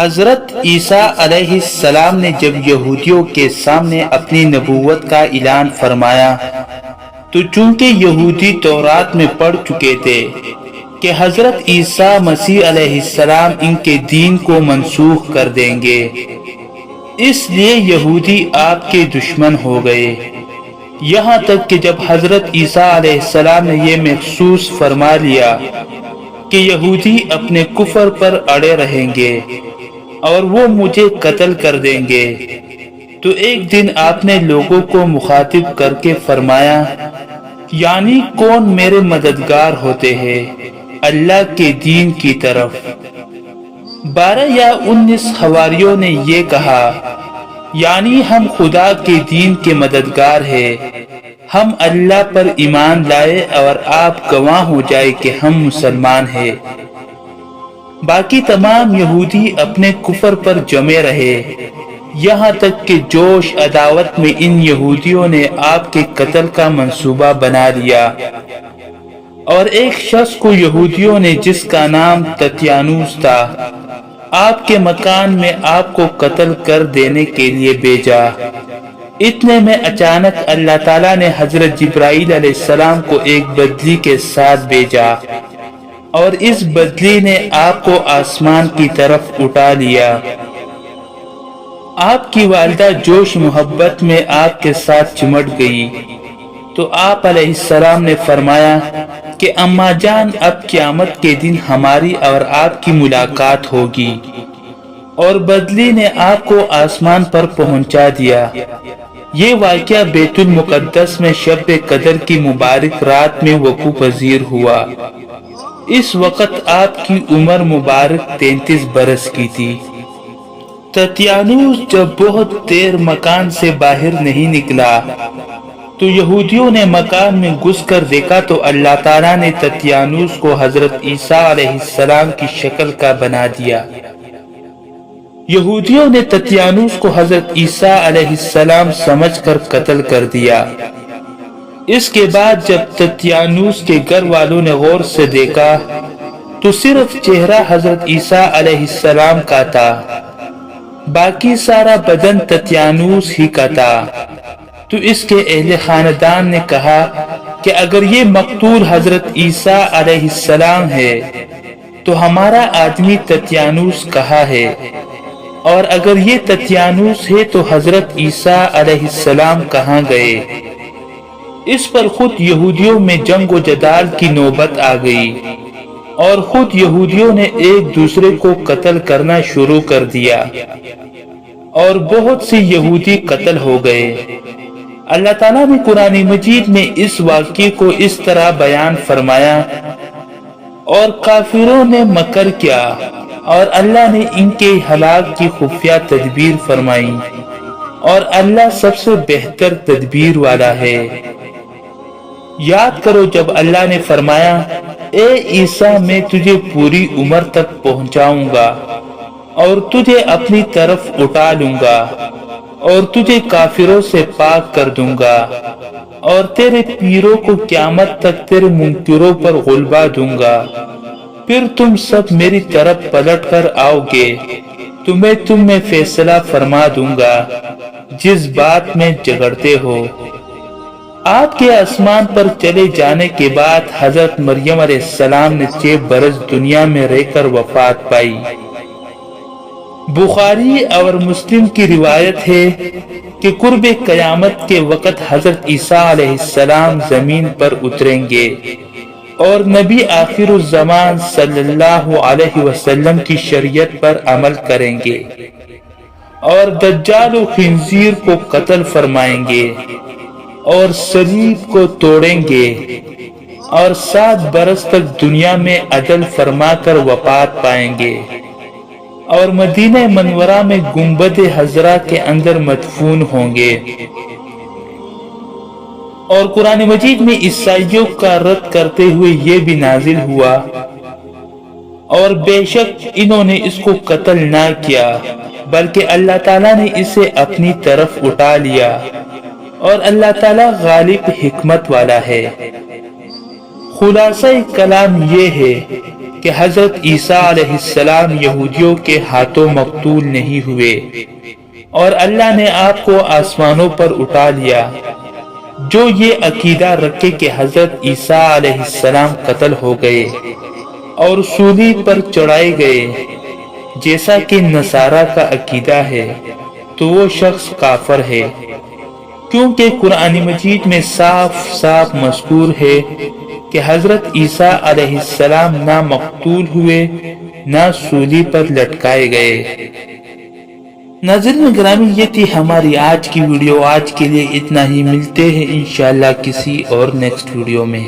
حضرت عیسیٰ علیہ السلام نے جب یہودیوں کے سامنے اپنی نبوت کا اعلان فرمایا تو چونکہ یہودی تورات میں پڑھ چکے تھے کہ حضرت عیسیٰ مسیح علیہ السلام ان کے دین کو منسوخ کر دیں گے، اس لیے یہودی آپ کے دشمن ہو گئے، یہاں تک کہ جب حضرت عیسیٰ علیہ السلام نے یہ محسوس فرما لیا کہ یہودی اپنے کفر پر اڑے رہیں گے اور وہ مجھے قتل کر دیں گے، تو ایک دن آپ نے لوگوں کو مخاطب کر کے فرمایا، یعنی کون میرے مددگار ہوتے ہیں اللہ کے دین کی طرف؟ 12 یا 19 حواریوں نے یہ کہا، یعنی ہم خدا کے دین کے مددگار ہیں، ہم اللہ پر ایمان لائے اور آپ گواہ ہو جائے کہ ہم مسلمان ہیں۔ باقی تمام یہودی اپنے کفر پر جمے رہے، یہاں تک کہ جوش عداوت میں ان یہودیوں نے آپ کے قتل کا منصوبہ بنا لیا، اور ایک شخص کو یہودیوں نے جس کا نام تتیانوس تھا آپ کے مکان میں آپ کو قتل کر دینے کے لیے بھیجا۔ اتنے میں اچانک اللہ تعالیٰ نے حضرت جبرائیل علیہ السلام کو ایک بدلی کے ساتھ بھیجا، اور اس بدلی نے آپ کو آسمان کی طرف اٹھا لیا۔ آپ کی والدہ جوش محبت میں آپ کے ساتھ چمٹ گئی، تو آپ علیہ السلام نے فرمایا کہ اماں جان، اب قیامت کے دن ہماری اور آپ کی ملاقات ہوگی، اور بدلی نے آپ کو آسمان پر پہنچا دیا۔ یہ واقعہ بیت المقدس میں شب قدر کی مبارک رات میں وقوع پذیر ہوا۔ اس وقت آپ کی عمر مبارک 33 برس کی تھی۔ تتیانوس جب بہت دیر مکان سے باہر نہیں نکلا تو یہودیوں نے مکان میں گھس کر دیکھا تو اللہ تعالیٰ نے تتیانوس کو حضرت عیسیٰ علیہ السلام کی شکل کا بنا دیا۔ یہودیوں نے تتیانوس کو حضرت عیسیٰ علیہ السلام سمجھ کر قتل کر دیا۔ اس کے بعد جب تتیانوس کے گھر والوں نے غور سے دیکھا تو صرف چہرہ حضرت عیسیٰ علیہ السلام کا تھا، باقی سارا بدن تتیانوس ہی کا تھا۔ تو اس کے اہل خاندان نے کہا کہ اگر یہ مقتول حضرت عیسیٰ علیہ السلام ہے تو ہمارا آدمی تتیانوس کہاں ہے؟ اور اگر یہ تتیانوس ہے تو حضرت عیسیٰ علیہ السلام کہاں گئے؟ اس پر خود یہودیوں میں جنگ و جدال کی نوبت آ گئی، اور خود یہودیوں نے ایک دوسرے کو قتل کرنا شروع کر دیا، اور بہت سے یہودی قتل ہو گئے۔ اللہ تعالیٰ نے قرآن مجید میں اس واقعے کو اس طرح بیان فرمایا، اور کافروں نے مکر کیا اور اللہ نے ان کے ہلاک کی خفیہ تدبیر فرمائی، اور اللہ سب سے بہتر تدبیر والا ہے۔ یاد کرو جب اللہ نے فرمایا، اے عیسیٰ میں تجھے پوری عمر تک پہنچاؤں گا اور تجھے اپنی طرف اٹھا لوں گا اور تجھے کافروں سے پاک کر دوں گا، اور تیرے پیروں کو قیامت تک تیرے منکروں پر غلبہ دوں گا، پھر تم سب میری طرف پلٹ کر آؤ گے تو میں تم میں فیصلہ فرما دوں گا جس بات میں جھگڑتے ہو۔ آپ کے آسمان پر چلے جانے کے بعد حضرت مریم علیہ السلام نے 6 برس دنیا میں رہ کر وفات پائی۔ بخاری اور مسلم کی روایت ہے کہ قرب قیامت کے وقت حضرت عیسیٰ علیہ السلام زمین پر اتریں گے اور نبی آخر الزمان صلی اللہ علیہ وسلم کی شریعت پر عمل کریں گے، اور دجال و خنزیر کو قتل فرمائیں گے اور صلیب کو توڑیں گے، اور 7 برس تک دنیا میں عدل فرما کر وفات پائیں گے، اور مدینہ منورہ میں گنبد حضرا کے اندر مدفون ہوں گے۔ اور قرآن مجید میں عیسائیوں کا رد کرتے ہوئے یہ بھی نازل ہوا، اور بے شک انہوں نے اس کو قتل نہ کیا بلکہ اللہ تعالیٰ نے اسے اپنی طرف اٹھا لیا، اور اللہ تعالیٰ غالب حکمت والا ہے۔ خلاصہ کلام یہ ہے کہ حضرت عیسیٰ علیہ السلام یہودیوں کے ہاتھوں مقتول نہیں ہوئے اور اللہ نے آپ کو آسمانوں پر اٹھا لیا۔ جو یہ عقیدہ رکھے کہ حضرت عیسیٰ علیہ السلام قتل ہو گئے اور صلیب پر چڑھائے گئے جیسا کہ نصارہ کا عقیدہ ہے، تو وہ شخص کافر ہے، کیونکہ قرآن مجید میں صاف صاف مذکور ہے کہ حضرت عیسیٰ علیہ السلام نہ مقتول ہوئے نہ صلیب پر لٹکائے گئے۔ ناظرین گرامی، یہ تھی ہماری آج کی ویڈیو۔ آج کے لیے اتنا ہی، ملتے ہیں انشاءاللہ کسی اور نیکسٹ ویڈیو میں۔